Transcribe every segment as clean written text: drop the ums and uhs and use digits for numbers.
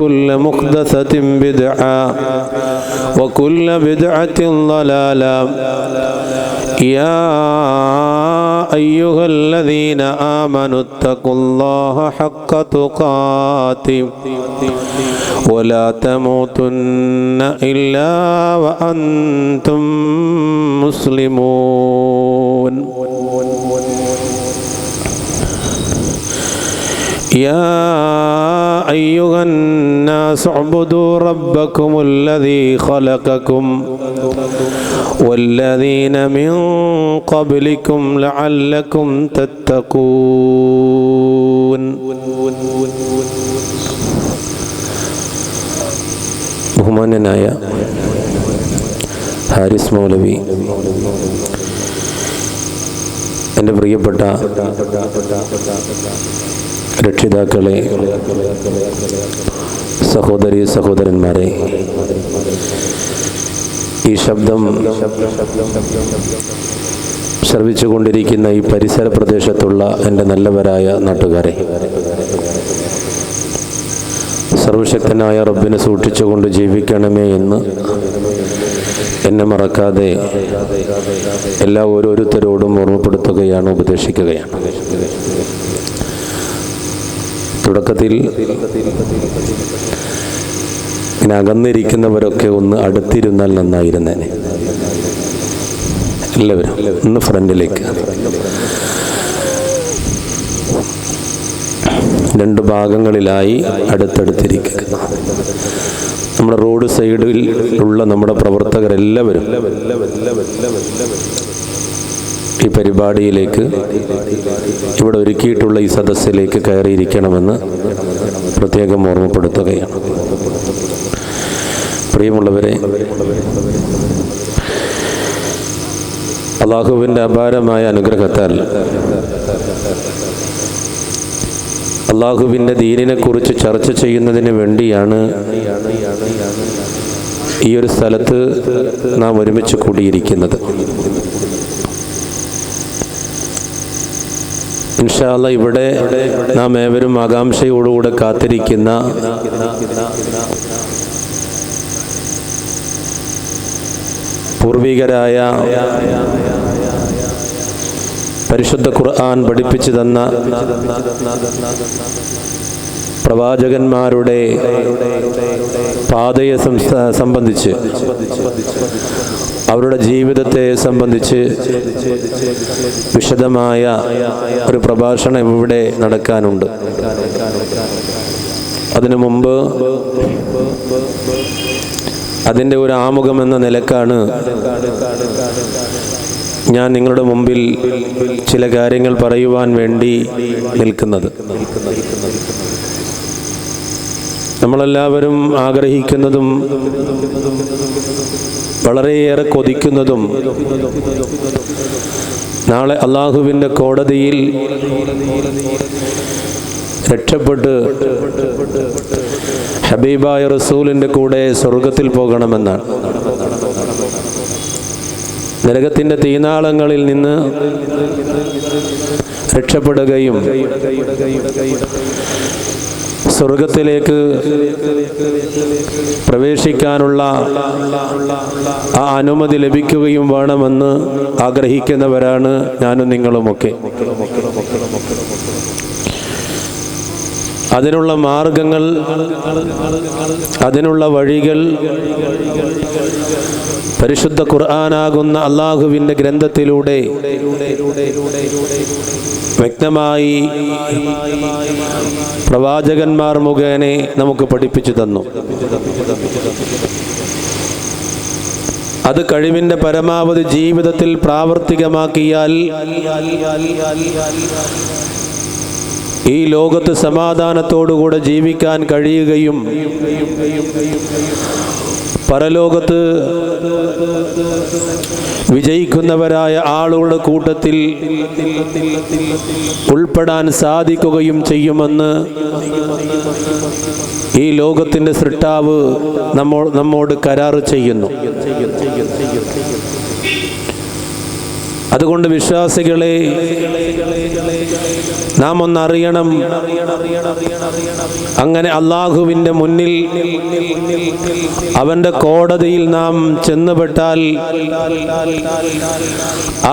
كل محدثة بدعة وكل بدعة ضلالة. يا أيها الذين آمنوا اتقوا الله حق تقاته ولا تموتن إلا وأنتم مسلمون. يا أيها الناس اعبدوا ربكم الذي خلقكم والذين من قبلكم لعلكم تتقون. ബഹുമാന്യനായ ഹാരിസ് മൗലവി, എൻ്റെ പ്രിയപ്പെട്ട രക്ഷിതാക്കളെ, സഹോദരീ സഹോദരന്മാരെ, ഈ ശബ്ദം ശ്രവിച്ചുകൊണ്ടിരിക്കുന്ന ഈ പരിസര പ്രദേശത്തുള്ള എൻ്റെ നല്ലവരായ നാട്ടുകാരെ, സർവശക്തനായ റബ്ബിനെ സൂക്ഷിച്ചുകൊണ്ട് ജീവിക്കണമേ എന്ന് എന്നെ മറക്കാതെ എല്ലാ ഓരോരുത്തരോടും ഓർമ്മപ്പെടുത്തുകയാണ്, ഉപദേശിക്കുകയാണ്. തുടക്കത്തിൽ ഇങ്ങനെ അകന്നിരിക്കുന്നവരൊക്കെ ഒന്ന് അടുത്തിരുന്നാൽ നന്നായിരുന്നേനെ. എല്ലാവരും ഒന്ന് ഫ്രണ്ടിലേക്ക്, രണ്ട് ഭാഗങ്ങളിലായി അടുത്തടുത്തിരിക്കുക. നമ്മുടെ റോഡ് സൈഡിൽ ഉള്ള നമ്മുടെ പ്രവർത്തകരെല്ലാവരും ഈ പരിപാടിയിലേക്ക്, ഇവിടെ ഒരുക്കിയിട്ടുള്ള ഈ സദസ്സിലേക്ക് കയറിയിരിക്കണമെന്ന് പ്രത്യേകം ഓർമ്മപ്പെടുത്തുകയാണ്. പ്രിയമുള്ളവരെ, അല്ലാഹുവിൻ്റെ അപാരമായ അനുഗ്രഹത്താൽ അല്ലാഹുവിൻ്റെ ദീനിനെ കുറിച്ച് ചർച്ച ചെയ്യുന്നതിന് വേണ്ടിയാണ് ഈ ഒരു സ്ഥലത്ത് നാം ഒരുമിച്ച് കൂടിയിരിക്കുന്നത്. ഇൻഷാ അല്ലാഹ് ഇവിടെ നാം ഏവരും ആകാംക്ഷയോടുകൂടെ കാത്തിരിക്കുന്ന പൂർവികരായ പരിശുദ്ധ ഖുർആൻ പഠിപ്പിച്ചു തന്ന പ്രവാചകന്മാരുടെ പാതയെ സംബന്ധിച്ച്, അവരുടെ ജീവിതത്തെ സംബന്ധിച്ച് വിശദമായ ഒരു പ്രഭാഷണം ഇവിടെ നടക്കാനുണ്ട്. അതിനു മുമ്പ് അതിൻ്റെ ഒരു ആമുഖം എന്ന നിലക്കാണ് ഞാൻ നിങ്ങളുടെ മുമ്പിൽ ചില കാര്യങ്ങൾ പറയുവാൻ വേണ്ടി നിൽക്കുന്നത്. നമ്മളെല്ലാവരും ആഗ്രഹിക്കുന്നതും വളരെയേറെ കൊതിക്കുന്നതും നാളെ അല്ലാഹുവിൻ്റെ കോടതിയിൽ രക്ഷപ്പെട്ട് ഹബീബായ റസൂലിൻ്റെ കൂടെ സ്വർഗത്തിൽ പോകണമെന്നാണ്. നരകത്തിൻ്റെ തീനാളങ്ങളിൽ നിന്ന് രക്ഷപ്പെടുകയും സ്വർഗത്തിലേക്ക് പ്രവേശിക്കാനുള്ള ആ അനുമതി ലഭിക്കുകയും വേണമെന്ന് ആഗ്രഹിക്കുന്നവരാണ് ഞാനും നിങ്ങളുമൊക്കെ. അതിനുള്ള മാർഗങ്ങൾ, അതിനുള്ള വഴികൾ പരിശുദ്ധ ഖുർആനാകുന്ന അല്ലാഹുവിൻ്റെ ഗ്രന്ഥത്തിലൂടെ വ്യക്തമായി പ്രവാചകന്മാർ മുഖേന നമുക്ക് പഠിപ്പിച്ചു തന്നു. അത് കഴിവിൻ്റെ പരമാവധി ജീവിതത്തിൽ പ്രാവർത്തികമാക്കിയാൽ ഈ ലോകത്ത് സമാധാനത്തോടുകൂടെ ജീവിക്കാൻ കഴിയുകയും പരലോകത്ത് വിജയിക്കുന്നവരായ ആളുകളുടെ കൂട്ടത്തിൽ ഉൾപ്പെടാൻ സാധിക്കുകയും ചെയ്യുമെന്ന് ഈ ലോകത്തിൻ്റെ സൃഷ്ടാവ് നമ്മോട് കരാറ് ചെയ്യുന്നു. അതുകൊണ്ട് വിശ്വാസികളെ, നാം ഒന്നറിയണം, അങ്ങനെ അള്ളാഹുവിൻ്റെ മുന്നിൽ അവൻ്റെ കോടതിയിൽ നാം ചെന്നുപെട്ടാൽ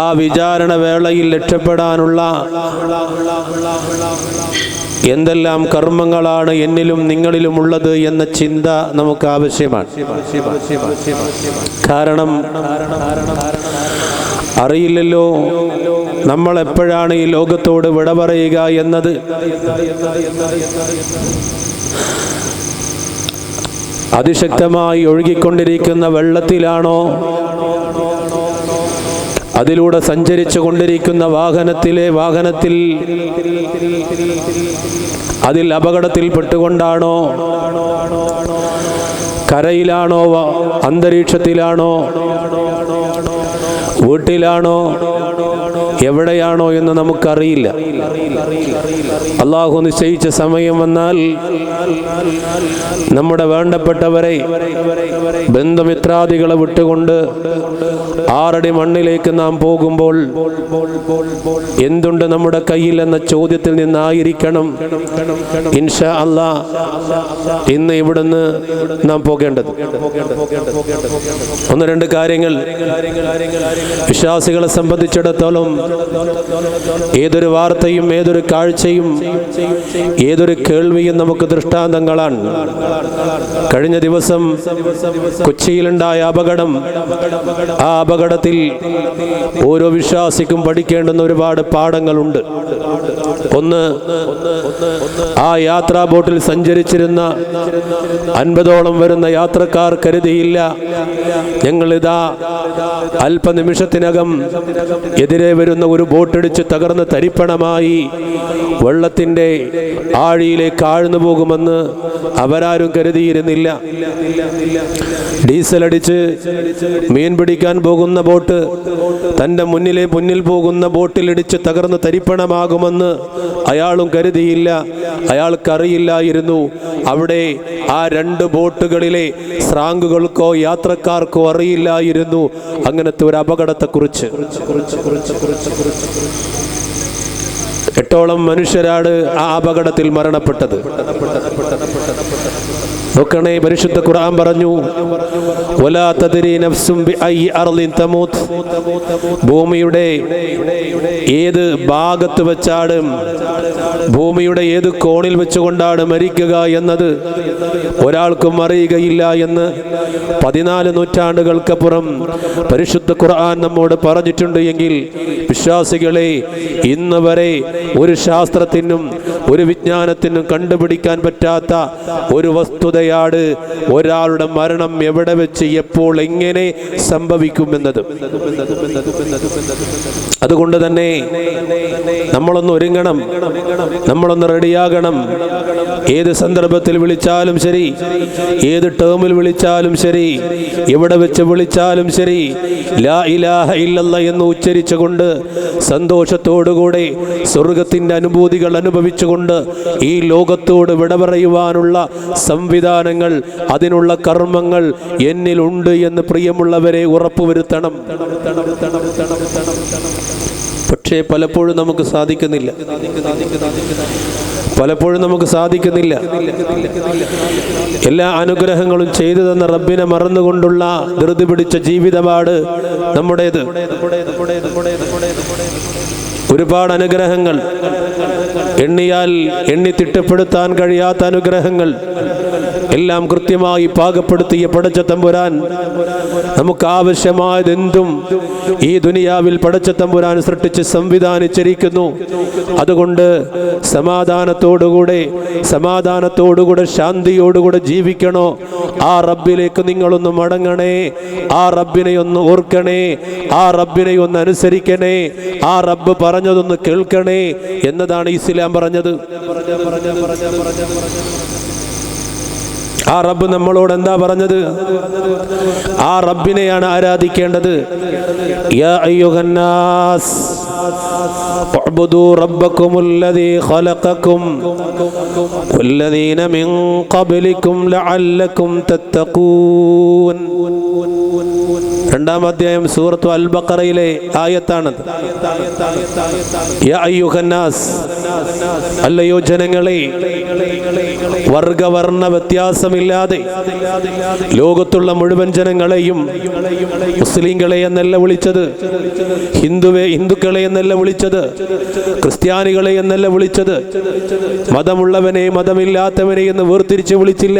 ആ വിചാരണ വേളയിൽ രക്ഷപ്പെടാനുള്ള എന്തെല്ലാം കർമ്മങ്ങളാണ് എന്നിലും നിങ്ങളിലും ഉള്ളത് എന്ന ചിന്ത നമുക്ക് ആവശ്യമാണ്. കാരണം അറിയില്ലല്ലോ നമ്മൾ എപ്പോഴാണ് ഈ ലോകത്തോട് വിട പറയുക എന്നത്. അതിശക്തമായി ഒഴുകിക്കൊണ്ടിരിക്കുന്ന വെള്ളത്തിലാണോ, അതിലൂടെ സഞ്ചരിച്ചു കൊണ്ടിരിക്കുന്ന വാഹനത്തിൽ അതിൽ അപകടത്തിൽപ്പെട്ടുകൊണ്ടാണോ, കരയിലാണോ, അന്തരീക്ഷത്തിലാണോ, വീട്ടിലാണോ, എവിടെയാണോ എന്ന് നമുക്കറിയില്ല. അള്ളാഹു നിശ്ചയിച്ച സമയം വന്നാൽ നമ്മുടെ വേണ്ടപ്പെട്ടവരെ, ബന്ധുമിത്രാദികളെ വിട്ടുകൊണ്ട് 6 അടി മണ്ണിലേക്ക് നാം പോകുമ്പോൾ എന്തുണ്ട് നമ്മുടെ കയ്യിൽ എന്ന ചോദ്യത്തിൽ നിന്നായിരിക്കണം ഇൻഷാ അല്ലാഹ് ഇന്ന് ഇവിടുന്ന് നാം പോകേണ്ടത്. 1-2 കാര്യങ്ങൾ വിശ്വാസികളെ സംബന്ധിച്ചിടത്തോളം ഏതൊരു വാർത്തയും, ഏതൊരു കാഴ്ചയും, ഏതൊരു കേൾവിയും നമുക്ക് ദൃഷ്ടാന്തങ്ങളാണ്. കഴിഞ്ഞ ദിവസം കൊച്ചിയിലുണ്ടായ അപകടം, ആ അപകടത്തിൽ ഓരോ വിശ്വാസിക്കും പഠിക്കേണ്ടുന്ന ഒരുപാട് പാഠങ്ങളുണ്ട്. ഒന്ന്, ആ യാത്രാ ബോട്ടിൽ സഞ്ചരിച്ചിരുന്ന 50ഓളം വരുന്ന യാത്രക്കാർ കരുതിയില്ല, ഞങ്ങളിതാ അല്പനിമിഷത്തിനകം എതിരെ വരുന്ന ഒരു ബോട്ടിടിച്ച് തകർന്ന് തരിപ്പണമായി വെള്ളത്തിൻ്റെ ആഴിയിലേക്ക് ആഴ്ന്നു പോകുമെന്ന് അവരാരും കരുതിയിരുന്നില്ല. ഡീസൽ അടിച്ച് മീൻ പിടിക്കാൻ പോകുന്ന ബോട്ട് തൻ്റെ മുന്നിൽ പോകുന്ന ബോട്ടിലിടിച്ച് തകർന്ന് തരിപ്പണമാകുമെന്ന് അയാളും കരുതിയില്ല. അയാൾക്കറിയില്ലായിരുന്നു അവിടെ ആ 2 ബോട്ടുകളിലെ സ്രാങ്കുകൾക്കോ യാത്രക്കാർക്കോ അറിയില്ലായിരുന്നു അങ്ങനത്തെ ഒരു അപകടത്തെക്കുറിച്ച്. 8ഓളം മനുഷ്യരാണ് ആ അപകടത്തിൽ മരണപ്പെട്ടത്. നോക്കണേ, പരിശുദ്ധ ഖുർആൻ പറഞ്ഞു, വലാ തദ്രി നഫ്സും ബിഅയ്യി അർളിൻ തമൂത്ത്. ഭൂമിയുടെ ഏത് ഭാഗത്ത് വെച്ചാണ്, ഭൂമിയുടെ ഏത് കോണിൽ വെച്ചുകൊണ്ടാണ് മരിക്കുക എന്നത് ഒരാൾക്കും അറിയുകയില്ല എന്ന് 14 നൂറ്റാണ്ടുകൾക്കപ്പുറം പരിശുദ്ധ ഖുർആൻ നമ്മോട് പറഞ്ഞിട്ടുണ്ട്. എങ്കിൽ വിശ്വാസികളെ, ഇന്ന് വരെ ഒരു ശാസ്ത്രത്തിനും ഒരു വിജ്ഞാനത്തിനും കണ്ടുപിടിക്കാൻ പറ്റാത്ത ഒരു വസ്തുതയാണ് ഒരാളുടെ മരണം എവിടെ വെച്ച് എപ്പോൾ എങ്ങനെ സംഭവിക്കുമെന്നത്. അതുകൊണ്ട് തന്നെ നമ്മളൊന്ന് ഒരുങ്ങണം, നമ്മളൊന്ന് റെഡിയാകണം. ഏത് സന്ദർഭത്തിൽ വിളിച്ചാലും ശരി, ഏത് ടേമിൽ വിളിച്ചാലും ശരി, എവിടെ വെച്ച് വിളിച്ചാലും ശരി, ലാ ഇലാഹ ഇല്ലല്ലാഹ് എന്ന് ഉച്ചരിച്ചുകൊണ്ട് സന്തോഷത്തോടുകൂടെ സ്വർഗത്തിൻ്റെ അനുഭൂതികൾ അനുഭവിച്ചുകൊണ്ട് ഈ ലോകത്തോട് വിട പറയുവാനുള്ള സംവിധാനങ്ങൾ, അതിനുള്ള കർമ്മങ്ങൾ എന്നിലുണ്ട് എന്ന് പ്രിയമുള്ളവരെ ഉറപ്പുവരുത്തണം. പക്ഷേ പലപ്പോഴും നമുക്ക് സാധിക്കുന്നില്ല. എല്ലാ അനുഗ്രഹങ്ങളും ചെയ്തു തന്ന റബ്ബിനെ മറന്നുകൊണ്ടുള്ള ധൃതി പിടിച്ച ജീവിതമാണ് നമ്മുടേത്. ഒരുപാട് അനുഗ്രഹങ്ങൾ, എണ്ണിയാൽ എണ്ണി തിട്ടപ്പെടുത്താൻ കഴിയാത്ത അനുഗ്രഹങ്ങൾ എല്ലാം കൃത്യമായി പാകപ്പെടുത്തിയ പടച്ച തമ്പുരാൻ നമുക്ക് ആവശ്യമായതെന്തും ഈ ദുനിയാവിൽ പടച്ച തമ്പുരാൻ സൃഷ്ടിച്ച് സംവിധാനിച്ചിരിക്കുന്നു. അതുകൊണ്ട് സമാധാനത്തോടുകൂടെ ശാന്തിയോടുകൂടെ ജീവിക്കണോ, ആ റബ്ബിലേക്ക് നിങ്ങളൊന്ന് മടങ്ങണേ, ആ റബ്ബിനെ ഒന്ന് ഓർക്കണേ, ആ റബ്ബിനെ ഒന്ന് അനുസരിക്കണേ, ആ റബ്ബ് പറഞ്ഞതൊന്ന് കേൾക്കണേ എന്നതാണ് ഇസ്ലാം പറഞ്ഞത്. ആ റബ്ബ് നമ്മളോട് എന്താ പറഞ്ഞത്? ആ റബ്ബിനെയാണ് ആരാധിക്കേണ്ടത്. യാ അയ്യുഹന്നാസ് ഉഅ്ബുദൂ റബ്ബക്കുമുല്ലദീ ഖലഖക്കും വല്ലദീന മിൻ ഖബ്ലിക്കും ലഅല്ലക്കും തത്തഖൂൻ. 2-ാം അധ്യായം സൂറത്തു അൽ ബഖറയിലെ ആയത്താണത്. യാ അയ്യുഹന്നാസ്, അല്ലയോ ജനങ്ങളെ, വർഗവർണ്ണ വ്യത്യാസമില്ലാതെ ലോകത്തുള്ള മുഴുവൻ ജനങ്ങളെയും മുസ്ലിങ്ങളെ എന്നല്ല വിളിച്ചത്, ഹിന്ദുക്കളെ എന്നല്ല വിളിച്ചത്, ക്രിസ്ത്യാനികളെ എന്നല്ല വിളിച്ചത്, മതമുള്ളവനെ മതമില്ലാത്തവനെ എന്ന് വേർതിരിച്ച് വിളിച്ചില്ല.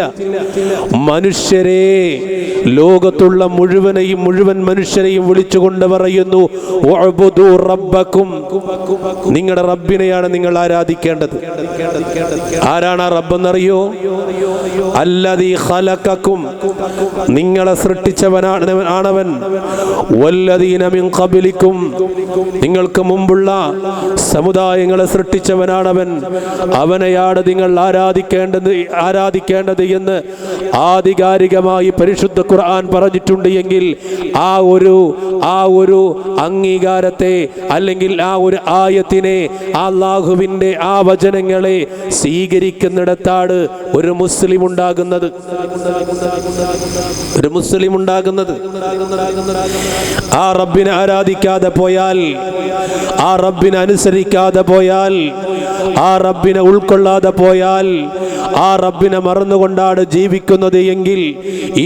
മനുഷ്യരെ, ലോകത്തുള്ള മുഴുവൻ മനുഷ്യരെയും വിളിച്ചുകൊണ്ട് പറയുന്നു, ഉഅ്ബുദു റബ്ബക്കും, നിങ്ങളുടെ റബ്ബിനെയാണ് നിങ്ങൾ ആരാധിക്കേണ്ടത്. ആരാണ് ആ റബ്ബെന്നറിയോ? അല്ലദീ ഖലഖക്കും, നിങ്ങളെ സൃഷ്ടിച്ചവനാണവൻ. വല്ലദീന മിൻ ഖബ്ലിക്കും, നിങ്ങൾക്ക് മുമ്പുള്ള സമുദായങ്ങളെ സൃഷ്ടിച്ചവനാണവൻ. അവനെയാണ് നിങ്ങൾ ആരാധിക്കേണ്ടത് എന്ന് ആധികാരികമായി പരിശുദ്ധ ഖുർആൻ പറഞ്ഞിട്ടുണ്ട്. എങ്കിൽ ആ ഒരു അംഗീകാരത്തെ, അല്ലെങ്കിൽ ആ ഒരു ആയത്തിനെ, അല്ലാഹുവിൻ്റെ ആ വചനങ്ങളെ സ്വീകരിക്കുന്നിടത്താണ് ഒരു മുസ്ലിം ഉണ്ടാകുന്നത്. ആ റബ്ബിനെ ആരാധിക്കാതെ പോയാൽ, ആ റബ്ബിനെ അനുസരിക്കാതെ പോയാൽ, ആ റബ്ബിനെ ഉൾക്കൊള്ളാതെ പോയാൽ, ആ റബ്ബിനെ മറന്നുകൊണ്ടാണ് ജീവിക്കുന്നത് എങ്കിൽ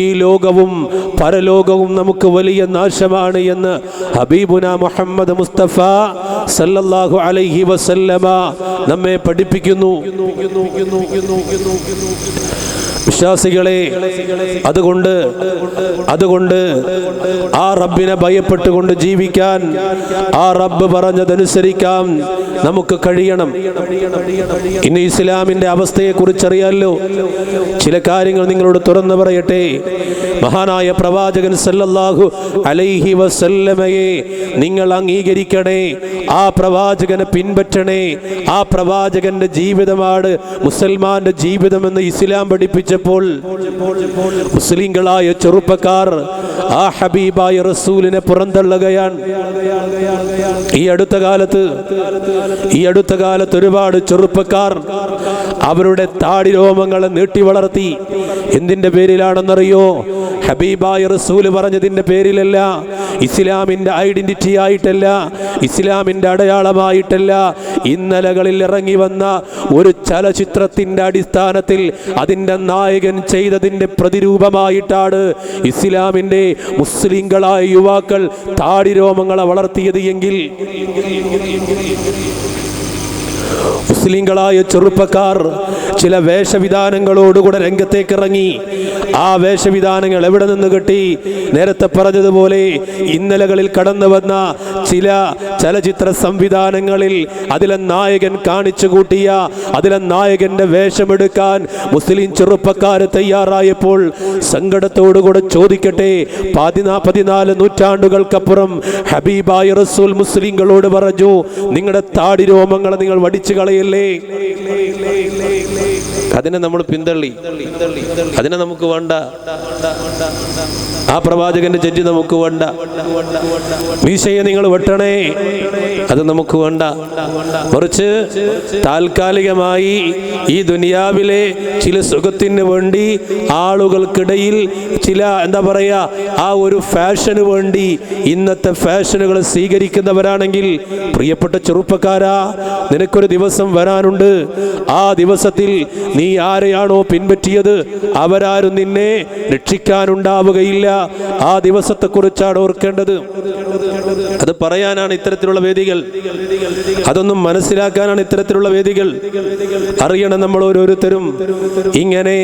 ഈ ലോകവും പരലോകവും നമുക്ക് വലിയ നാശമാണ് എന്ന് ഹബീബുന മുഹമ്മദ് മുസ്തഫ സല്ലല്ലാഹു അലൈഹി വസല്ലമ നമ്മെ പഠിപ്പിക്കുന്നു. വിശ്വാസികളെ, അതുകൊണ്ട് ആ റബ്ബിനെ ഭയപ്പെട്ടുകൊണ്ട് ജീവിക്കാൻ, ആ റബ്ബ് പറഞ്ഞതനുസരിക്കാൻ നമുക്ക് കഴിയണം. ഇന്ന് ഇസ്ലാമിന്റെ അവസ്ഥയെ കുറിച്ചറിയാലോ. ചില കാര്യങ്ങൾ നിങ്ങളോട് തുറന്നു പറയട്ടെ. മഹാനായ പ്രവാചകൻ സല്ലല്ലാഹു അലൈഹി വസല്ലമയെ നിങ്ങൾ അംഗീകരിക്കണേ, ആ പ്രവാചകനെ പിൻപറ്റണേ. ആ പ്രവാചകന്റെ ജീവിതമാണ് മുസൽമാന്റെ ജീവിതമെന്ന് ഇസ്ലാം പഠിപ്പിച്ചപ്പോൾ മുസ്ലിങ്ങളായ ചെറുപ്പക്കാർ ആ ഹബീബായ റസൂലിനെ പുറന്തള്ളുകയാണ്. ഈ അടുത്ത കാലത്ത് ഒരുപാട് ചെറുപ്പക്കാർ അവരുടെ താടി രോമങ്ങളെ നീട്ടി വളർത്തി. എന്തിന്റെ പേരിലാണെന്നറിയോ? ഹബീബായ റസൂല് പറഞ്ഞതിന്റെ പേരിലല്ല, ഇസ്ലാമിന്റെ ഐഡന്റിറ്റി ആയിട്ടല്ല, ഇസ്ലാമിന്റെ അടയാളമായിട്ടല്ല. ഇന്നലകളിൽ ഇറങ്ങി വന്ന ഒരു ചലച്ചിത്രത്തിന്റെ അടിസ്ഥാനത്തിൽ അതിന്റെ നായകൻ ചെയ്തതിന്റെ പ്രതിരൂപമായിട്ടാണ് ഇസ്ലാമിന്റെ മുസ്ലിങ്ങളായ യുവാക്കൾ താടി രോമങ്ങളെ വളർത്തിയത് എങ്കിൽ മുസ്ലിങ്ങളായ ചെറുപ്പക്കാർ ചില വേഷവിധാനങ്ങളോടുകൂടെ രംഗത്തേക്ക് ഇറങ്ങി. ആ വേഷവിധാനങ്ങൾ എവിടെ നിന്ന് കിട്ടി? നേരത്തെ പറഞ്ഞതുപോലെ ഇന്നലകളിൽ കടന്നു വന്ന ചില ചലച്ചിത്ര സംവിധാനങ്ങളിൽ അതിലെ നായകൻ കാണിച്ചു കൂട്ടിയ, അതിലെ നായകന്റെ വേഷമെടുക്കാൻ മുസ്ലിം ചെറുപ്പക്കാർ തയ്യാറായപ്പോൾ സങ്കടത്തോടുകൂടെ ചോദിക്കട്ടെ, 14 നൂറ്റാണ്ടുകൾക്കപ്പുറം ഹബീബായ റസൂൽ മുസ്ലിങ്ങളോട് പറഞ്ഞു, നിങ്ങളുടെ താടി രോമങ്ങളെ നിങ്ങൾ വടിച്ചു കളയല്ലേ. അതിനെ നമ്മൾ പിന്തള്ളി, അതിനെ നമുക്ക് വേണ്ട. ആ പ്രവാചകന്റെ ജഡ്ജി നമുക്ക് വേണ്ട. മീശയെ നിങ്ങൾ വെട്ടണേ, അത് നമുക്ക് വേണ്ട. മറിച്ച് താൽക്കാലികമായി ഈ ദുനിയാവിലെ ചില സുഖത്തിന് വേണ്ടി ആളുകൾക്കിടയിൽ ചില ആ ഒരു ഫാഷന് വേണ്ടി ഇന്നത്തെ ഫാഷനുകൾ സ്വീകരിക്കുന്നവരാണെങ്കിൽ, പ്രിയപ്പെട്ട ചെറുപ്പക്കാരാ, നിനക്കൊരു ദിവസം വരാനുണ്ട്. ആ ദിവസത്തിൽ നീ ആരെയാണോ പിൻപറ്റിയത് അവരാരും നിന്നെ രക്ഷിക്കാനുണ്ടാവുകയില്ല. ആ ദിവസത്തെക്കുറിച്ചാണ് ഓർക്കേണ്ടത്. അത് പറയാനാണ് ഇത്തരത്തിലുള്ള വേദികൾ, അതൊന്നും മനസ്സിലാക്കാനാണ് ഇത്തരത്തിലുള്ള വേദികൾ. അറിയണം, നമ്മൾ ഓരോരുത്തരും ഇങ്ങനെ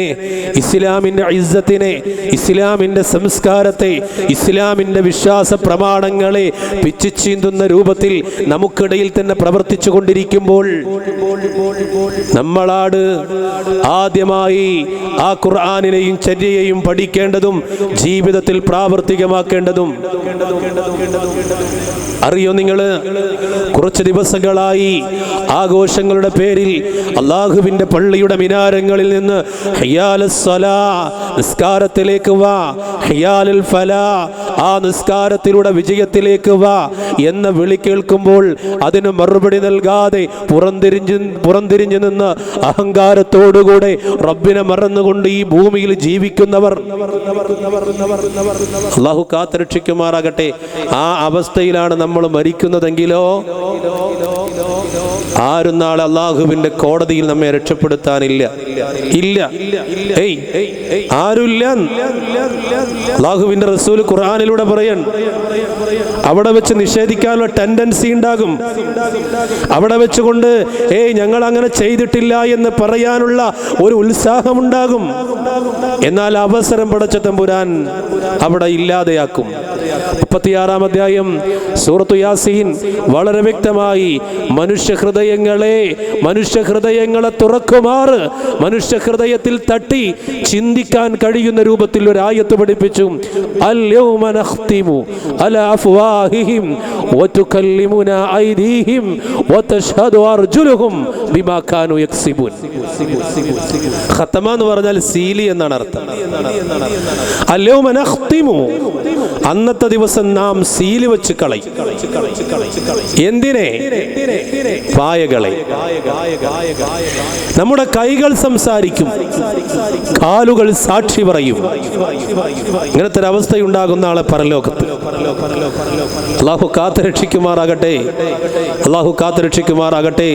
ഇസ്ലാമിന്റെ ഇസ്സത്തിനെ, ഇസ്ലാമിന്റെ സംസ്കാരത്തെ, ഇസ്ലാമിന്റെ വിശ്വാസ പ്രമാണങ്ങളെ പിച്ചിച്ചീന്തുന്ന രൂപത്തിൽ നമുക്കിടയിൽ തന്നെ പ്രവർത്തിച്ചു കൊണ്ടിരിക്കുമ്പോൾ നമ്മളാണ് ആദ്യമായി ആ ഖുർആനിനെയും ചര്യയെയും പഠിക്കേണ്ടതും ജീവിതത്തിൽ പ്രാവർത്തികമാക്കേണ്ടതും. അറിയോ നിങ്ങൾ, കുറച്ച് ദിവസങ്ങളായി ആഘോഷങ്ങളുടെ പേരിൽ അള്ളാഹുവിന്റെ പള്ളിയുടെ മിനാരങ്ങളിൽ നിന്ന് ഹയ്യാലസ് സ്വലാ, നിസ്കാരത്തിലേക്ക് വാ, ഹയ്യാലുൽ ഫലാ, ആ നിസ്കാരത്തിലൂടെ വിജയത്തിലേക്ക് വാ എന്ന വിളി കേൾക്കുമ്പോൾ അതിന് മറുപടി നൽകാതെ പുറംതിരിഞ്ഞു നിന്ന് അഹങ്കാരത്തോടുകൂടെ റബ്ബിനെ മറന്നുകൊണ്ട് ഈ ഭൂമിയിൽ ജീവിക്കുന്നവർ അല്ലാഹു കാത്തുരക്ഷിക്കുമാറാകട്ടെ. ആ അവസ്ഥയിലാണ് നമ്മൾ മരിക്കുന്നതെങ്കിലോ ആരും നാളെ അള്ളാഹുവിന്റെ കോടതിയിൽ നമ്മെ രക്ഷപ്പെടുത്താനില്ല. ഇല്ല, ആരുമില്ല. അള്ളാഹുവിന്റെ റസൂൽ ഖുർആനിലൂടെ പറയൻ, അവിടെ വെച്ച് നിഷേധിക്കാനുള്ള ടെൻഡൻസി ഉണ്ടാകും. അവിടെ വെച്ചുകൊണ്ട് ഞങ്ങൾ അങ്ങനെ ചെയ്തിട്ടില്ല എന്ന് പറയാനുള്ള ഒരു ഉത്സാഹമുണ്ടാകും. എന്നാൽ അവസരം പടച്ച തമ്പുരാൻ അവിടെ ഇല്ലാതെയാക്കും. 36-ാം അധ്യായം സൂറത്തു യാസീൻ വളരെ വ്യക്തമായി മനുഷ്യ ഹൃദയങ്ങളെ തുറക്കുമാറ് മനുഷ്യ ഹൃദയത്തിൽ തട്ടി ചിന്തിക്കാൻ കഴിയുന്ന രൂപത്തിൽ ഒരു ആയത്ത് പഠിപ്പിച്ചു. അൽ-യൗമ നഖ്തിമു അലാ അഫ്വാഹിഹിം വതുകല്ലിമുനാ ഐദീഹിം വതശ്ഹദു അർജുലുഹും ബിമാ കാനൂ യക്സിബൂൻ. ഖതമ എന്ന് പറഞ്ഞാൽ സീലി എന്നാണ് അർത്ഥം. അൽ-യൗമ നഖ്തിമു, അന്നത്തെ ദിവസം നാം സീലി വെച്ച് കളയും. എന്തിനെ? പായകളെ. നമ്മുടെ കൈകൾ സംസാരിക്കും, കാലുകൾ സാക്ഷി പറയും. ഇങ്ങനത്തെ ഒരു അവസ്ഥയുണ്ടാകുന്ന ആളെ പരലോകത്ത്. അല്ലാഹു കാത്തുരക്ഷിക്കുമാറാകട്ടെ, അല്ലാഹു കാത്തുരക്ഷിക്കുമാറാകട്ടെ.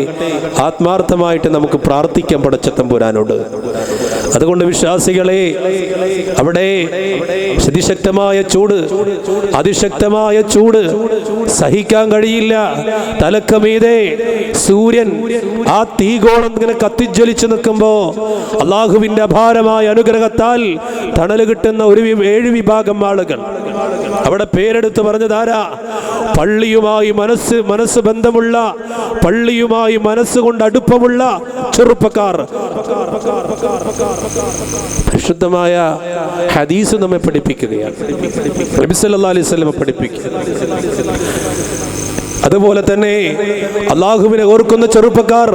ആത്മാർത്ഥമായിട്ട് നമുക്ക് പ്രാർത്ഥിക്കാൻ പടച്ച തമ്പുരാനോട്. അതുകൊണ്ട് വിശ്വാസികളെ, അവിടെ അതിശക്തമായ ചൂട് സഹിക്കാൻ കഴിയില്ല. തലക്കമീതെ സൂര്യൻ ആ തീഗോളം ഇങ്ങനെ കത്തിജ്വലിച്ചു നിൽക്കുമ്പോ അള്ളാഹുവിന്റെ അപാരമായ അനുഗ്രഹത്താൽ തണൽ കിട്ടുന്ന 7 വിഭാഗം ആളുകൾ. അവിടെ പേരെടുത്ത് പറഞ്ഞതാരാ? പള്ളിയുമായി മനസ്സ് ബന്ധമുള്ള, പള്ളിയുമായി മനസ്സുകൊണ്ട് അടുപ്പമുള്ള ചെറുപ്പക്കാർ. പരിശുദ്ധമായ ഹദീസ് നമ്മെ പഠിപ്പിക്കുകയാണ്. നബി സല്ലല്ലാഹു അലൈഹി വസല്ലം പഠിപ്പിക്കുക. അതുപോലെ തന്നെ അള്ളാഹുവിനെ ഓർക്കുന്ന ചെറുപ്പക്കാർ,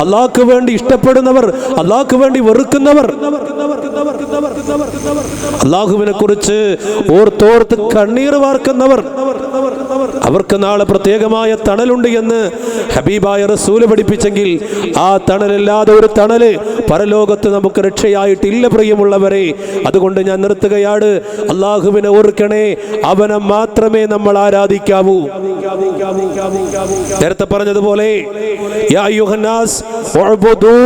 അള്ളാഹ്ക്ക് വേണ്ടി ഇഷ്ടപ്പെടുന്നവർ, അള്ളാഹ്ക്ക് വേണ്ടി വെറുക്കുന്നവർ, അള്ളാഹുവിനെ കുറിച്ച് ഓർത്തോർത്ത് കണ്ണീർ വാർക്കുന്നവർ, അവർക്ക് നാളെ പ്രത്യേകമായ തണലുണ്ട് എന്ന് ഹബീബായ റസൂൽ പഠിപ്പിച്ചെങ്കിൽ ആ തണലല്ലാതെ ഒരു തണല് പരലോകത്ത് നമുക്ക് രക്ഷയായിട്ടില്ല പ്രിയമുള്ളവരെ. അതുകൊണ്ട് ഞാൻ നിർത്തുകയാണ്. അള്ളാഹുവിനെ ഓർക്കണേ, അവനെ മാത്രമേ നമ്മൾ ആരാധിക്കാവൂ. നേരത്തെ പറഞ്ഞതുപോലെ യാ അയ്യുഹന്നാസ് ഉഅ്ബുദൂ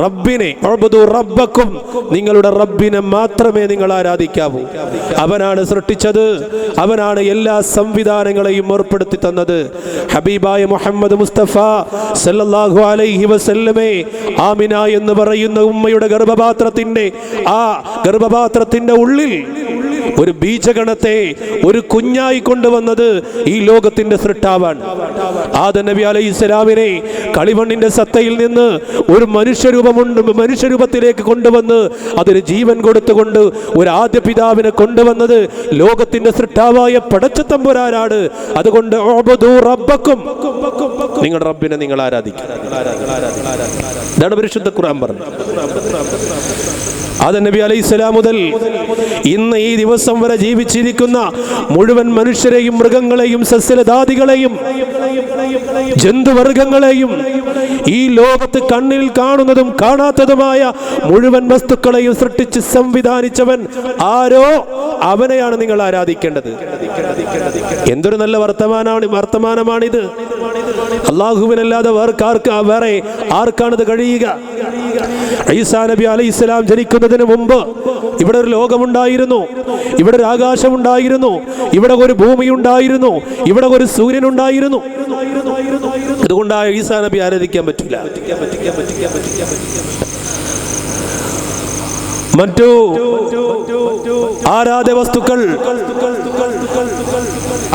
റബ്ബിനെ, ഉഅ്ബുദൂ റബ്ബക്കും, നിങ്ങളുടെ റബ്ബിനെ മാത്രമേ നിങ്ങൾ ആരാധിക്കാവൂ. അവനാണ് സൃഷ്ടിച്ചത്, അവനാണ് എല്ലാ സംവിധാനങ്ങളെയും ഏർപ്പെടുത്തി തന്നത്. ഹബീബായ മുഹമ്മദ് മുസ്തഫ സല്ലല്ലാഹു അലൈഹി വസല്ലമേ ആമിന എന്ന് പറയുന്ന ഉമ്മയുടെ ഗർഭപാത്രത്തിന്റെ ഉള്ളിൽ ഒരു ബീജഗണത്തെ, ഒരു കുഞ്ഞായി കൊണ്ടുവന്നത് ഈ ലോകത്തിന്റെ സൃഷ്ടാവാണ്. ആദം നബി അലൈഹിസ്സലാമിനെ കളിമണ്ണിന്റെ സത്തയിൽ നിന്ന് ഒരു മനുഷ്യരൂപത്തിലേക്ക് കൊണ്ടുവന്ന് അതിന് ജീവൻ കൊടുത്തുകൊണ്ട് ഒരു ആദ്യ പിതാവിനെ കൊണ്ടുവന്നത് ലോകത്തിന്റെ സൃഷ്ടാവായ പടച്ച തമ്പുരാനാണ്. അതുകൊണ്ട് റബ്ബക്കും, നിങ്ങളുടെ റബ്ബിനെ നിങ്ങൾ ആരാധിക്കുക. ഇതാണ് പരിശുദ്ധ ഖുർആൻ പറഞ്ഞത്. ആദം നബി അലൈഹിസ്സലാം മുതൽ ഇന്ന് ഈ ദിവസം വരെ ജീവിച്ചിരിക്കുന്ന മുഴുവൻ മനുഷ്യരെയും, മൃഗങ്ങളെയും, സസ്യലതാദികളെയും, ജന്തുവർഗങ്ങളെയും, ഈ ലോകത്ത് കണ്ണിൽ കാണുന്നതും കാണാത്തതുമായ മുഴുവൻ വസ്തുക്കളെയും സൃഷ്ടിച്ച് സംവിധാനിച്ചവൻ ആരോ അവനെയാണ് നിങ്ങൾ ആരാധിക്കേണ്ടത്. എന്തൊരു നല്ല വർത്തമാനമാണിത്. അല്ലാഹുവിനല്ലാതെ വേറെ ആർക്കാണിത് കഴിയുക? ഈസാ നബി അലൈഹിസ്സലാം ജനിക്കുന്നതിന് മുമ്പ് ഇവിടെ ഒരു ലോകമുണ്ടായിരുന്നു, ഇവിടെ ഒരു ആകാശമുണ്ടായിരുന്നു, ഇവിടെ ഒരു ഭൂമി ഉണ്ടായിരുന്നു, ഇവിടെ ഒരു സൂര്യൻ ഉണ്ടായിരുന്നു. അതുകൊണ്ട് ഈസാ നബി ആരാധിക്കാൻ പറ്റില്ല. മറ്റു ആരാധ്യ വസ്തുക്കൾ,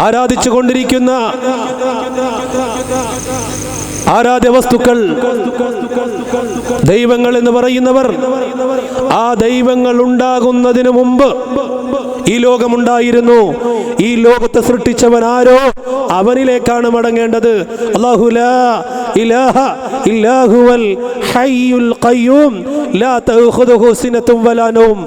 ആരാധിച്ചു കൊണ്ടിരിക്കുന്ന ആരാധ്യ വസ്തുക്കൾ, ദൈവങ്ങൾ എന്ന് പറയുന്നവർ, ആ ദൈവങ്ങൾ ഉണ്ടാകുന്നതിന് മുമ്പ് ഈ ലോകമുണ്ടായിരുന്നു. ഈ ലോകത്തെ സൃഷ്ടിച്ചവൻ ആരോ അവനിലേക്കാണ് മടങ്ങേണ്ടത്. അല്ലാഹു ലാ ഇലാഹ ഇല്ലാ ഹുവൽ ഹയ്യുൽ ഖയ്യൂം ലാ തഅഖുദുഹു സിനത്തും വലാ നൗം.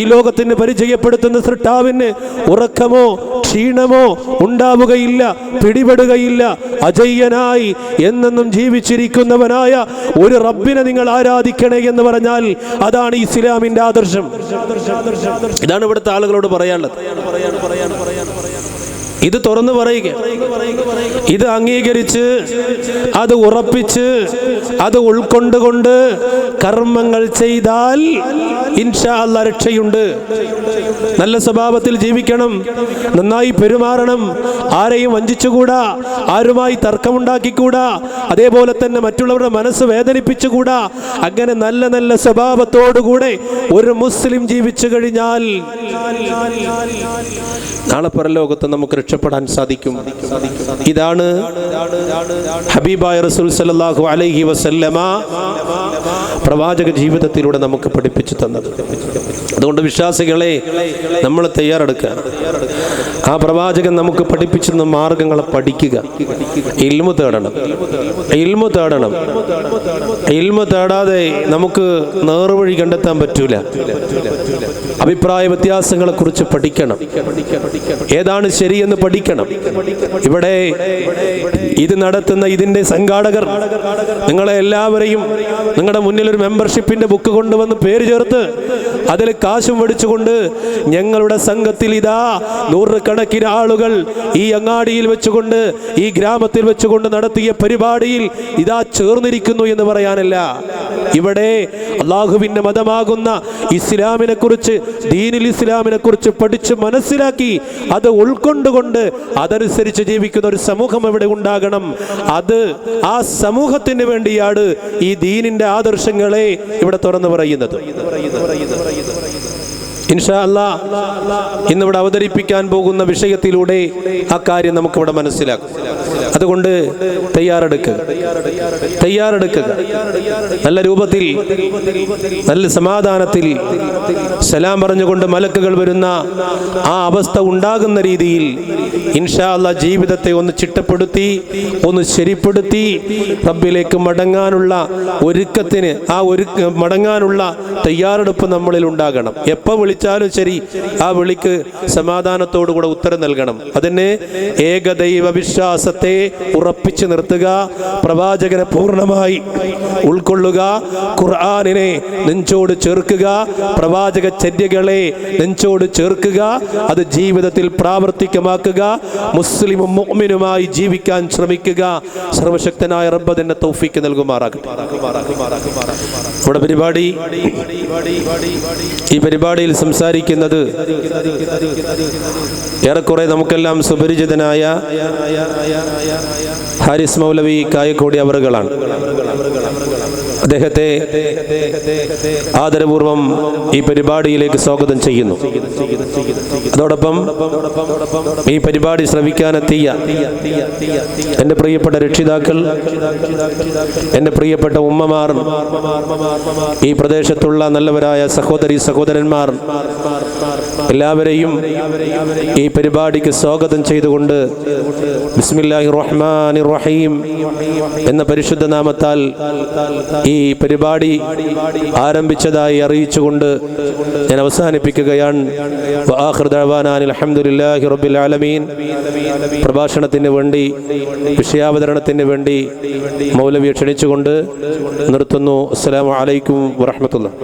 ഈ ലോകത്തിന് പരിചയപ്പെടുത്തുന്ന സൃഷ്ടാവിന് ഉറക്കമോ ക്ഷീണമോ ഉണ്ടാവുകയില്ല, പിടിപെടുകയില്ല. അജയ്യനായി എന്നെന്നും ജീവിച്ചിരിക്കുന്നവനായ ഒരു റബ്ബിനെ നിങ്ങൾ ആരാധിക്കണേ എന്ന് പറഞ്ഞാൽ അതാണ് ഇസ്ലാമിന്റെ ആദർശം. ഇതാണ് ഇവിടുത്തെ ആളുകളോട് പറയാനുള്ളത്. ഇത് തുറന്നു പറയുക, ഇത് അംഗീകരിച്ച് അത് ഉറപ്പിച്ച് അത് ഉൾക്കൊണ്ടുകൊണ്ട് കർമ്മങ്ങൾ ചെയ്താൽ ഇൻഷാ അല്ലാഹ് രക്ഷയുണ്ട്. നല്ല സ്വഭാവത്തിൽ ജീവിക്കണം, നന്നായി പെരുമാറണം, ആരെയും വഞ്ചിച്ചുകൂടാ, ആരുമായി തർക്കമുണ്ടാക്കിക്കൂടാ, അതേപോലെ തന്നെ മറ്റുള്ളവരുടെ മനസ്സ് വേദനിപ്പിച്ചുകൂടാ. അങ്ങനെ നല്ല നല്ല സ്വഭാവത്തോടുകൂടെ ഒരു മുസ്ലിം ജീവിച്ചു കഴിഞ്ഞാൽ നാളെ പരലോകത്ത് നമുക്ക് രക്ഷപ്പെടാൻ സാധിക്കും. ഇതാണ് ഹബീബായ റസൂൽ സല്ലല്ലാഹു അലൈഹി വസല്ലമ പ്രവാചക ജീവിതത്തിലൂടെ നമുക്ക് പഠിപ്പിച്ചു തന്നത്. അതുകൊണ്ട് വിശ്വാസികളെ, നമ്മൾ തയ്യാറെടുക്കുക. ആ പ്രവാചകൻ നമുക്ക് പഠിപ്പിച്ചു തന്ന മാർഗങ്ങളെ പഠിക്കുക. ഇൽമു തേടണം, ഇൽമു തേടണം. ഇൽമു തേടാതെ നമുക്ക് നേർവഴി കണ്ടെത്താൻ പറ്റൂല. അഭിപ്രായ വ്യത്യാസങ്ങളെ കുറിച്ച് പഠിക്കണം, ഏതാണ് ശരിയെന്ന് പഠിക്കണം. ഇവിടെ ഇത് നടത്തുന്ന ഇതിന്റെ സംഘാടകർ നിങ്ങളെ എല്ലാവരെയും നിങ്ങളുടെ മുന്നിൽ ഒരു മെമ്പർഷിപ്പിന്റെ ബുക്ക് കൊണ്ടുവന്ന് പേര് ചേർത്ത് അതിൽ കാശും മേടിച്ചുകൊണ്ട് ഞങ്ങളുടെ സംഘത്തിൽ ഇതാ നൂറുകണക്കിന് ആളുകൾ ഈ അങ്ങാടിയിൽ വെച്ചുകൊണ്ട് ഈ ഗ്രാമത്തിൽ വെച്ചുകൊണ്ട് നടത്തിയ പരിപാടിയിൽ ഇതാ ചേർന്നിരിക്കുന്നു എന്ന് പറയാനല്ല. ഇവിടെ അള്ളാഹുവിന്റെ മതമാകുന്ന ഇസ്ലാമിനെ കുറിച്ച്, ദീനുൽ ഇസ്ലാമിനെ കുറിച്ച് പഠിച്ച് മനസ്സിലാക്കി അത് ഉൾക്കൊണ്ടുകൊണ്ട് അതനുസരിച്ച് ജീവിക്കുന്ന ഒരു സമൂഹം ഇവിടെ ഉണ്ടാകണം. അത് ആ സമൂഹത്തിന് വേണ്ടിയാണ് ഈ ദീനിന്റെ ആദർശങ്ങളെ ഇവിടെ തുറന്നു പറയുന്നത്. ഇൻഷാ അല്ലാഹ് ഇന്നിവിടെ അവതരിപ്പിക്കാൻ പോകുന്ന വിഷയത്തിലൂടെ ആ കാര്യം നമുക്കിവിടെ മനസ്സിലാക്കും. അതുകൊണ്ട് തയ്യാറെടുക്കുക, തയ്യാറെടുക്കുക. നല്ല രൂപത്തിൽ, നല്ല സമാധാനത്തിൽ സലാം പറഞ്ഞുകൊണ്ട് മലക്കുകൾ വരുന്ന ആ അവസ്ഥ ഉണ്ടാകുന്ന രീതിയിൽ ഇൻഷാ അല്ലാഹ് ജീവിതത്തെ ഒന്ന് ചിട്ടപ്പെടുത്തി, ഒന്ന് ശരിപ്പെടുത്തി റബ്ബിലേക്ക് മടങ്ങാനുള്ള ഒരുക്കത്തിന്, മടങ്ങാനുള്ള തയ്യാറെടുപ്പ് നമ്മളിൽ ഉണ്ടാകണം. എപ്പോൾ വിളിച്ചാലും ശരി, ആ വിളിക്ക് സമാധാനത്തോടുകൂടെ ഉത്തരം നൽകണം. അതിന് ഏകദൈവ വിശ്വാസത്തെ ഉറപ്പിച്ചു നിർത്തുക, പ്രവാചകനെ പൂർണ്ണമായി ഉൾക്കൊള്ളുക, ഖുർആനിനെ നെഞ്ചോട് ചേർക്കുക, പ്രവാചക ചര്യകളെ നെഞ്ചോട് ചേർക്കുക, അത് ജീവിതത്തിൽ പ്രാവർത്തികമാക്കുക, മുസ്ലിമും മുഅ്മിനുമായി ജീവിക്കാൻ ശ്രമിക്കുക. സർവശക്തനായ റബ്ബ് അതിന്റെ തൗഫീക്ക് നൽകുമാറാകട്ടെ. നമ്മുടെ ഈ പരിപാടിയിൽ സംസാരിക്കുന്നത് ഏറെക്കുറെ നമുക്കെല്ലാം സുപരിചിതനായ ഹാരിസ് മൗലവി കായക്കോടി അവറുകളാണ്. അദ്ദേഹത്തെ ആദരപൂർവം ഈ പരിപാടിയിലേക്ക് സ്വാഗതം ചെയ്യുന്നു. അതോടൊപ്പം ഈ പരിപാടി ശ്രവിക്കാനെത്തിയ എൻ്റെ പ്രിയപ്പെട്ട രക്ഷിതാക്കൾ, എൻ്റെ പ്രിയപ്പെട്ട ഉമ്മമാർ, ഈ പ്രദേശത്തുള്ള നല്ലവരായ സഹോദരി സഹോദരന്മാർ, എല്ലാവരെയും ഈ പരിപാടിക്ക് സ്വാഗതം ചെയ്തുകൊണ്ട് ബിസ്മില്ലാഹിർ റഹ്മാനിർ റഹീം എന്ന പരിശുദ്ധ നാമത്താൽ ഈ പരിപാടി ആരംഭിച്ചതായി അറിയിച്ചുകൊണ്ട് ഞാൻ അവസാനിപ്പിക്കുകയാണ്. വആഖിറു ദഅവാനാ അൽഹംദുലില്ലാഹി റബ്ബിൽ ആലമീൻ. പ്രഭാഷണത്തിന് വേണ്ടി, വിഷയാവതരണത്തിന് വേണ്ടി മൗലവിയെ ക്ഷണിച്ചുകൊണ്ട് നിർത്തുന്നു. അസ്സലാമു അലൈക്കും വറഹ്മത്തുള്ളാഹി.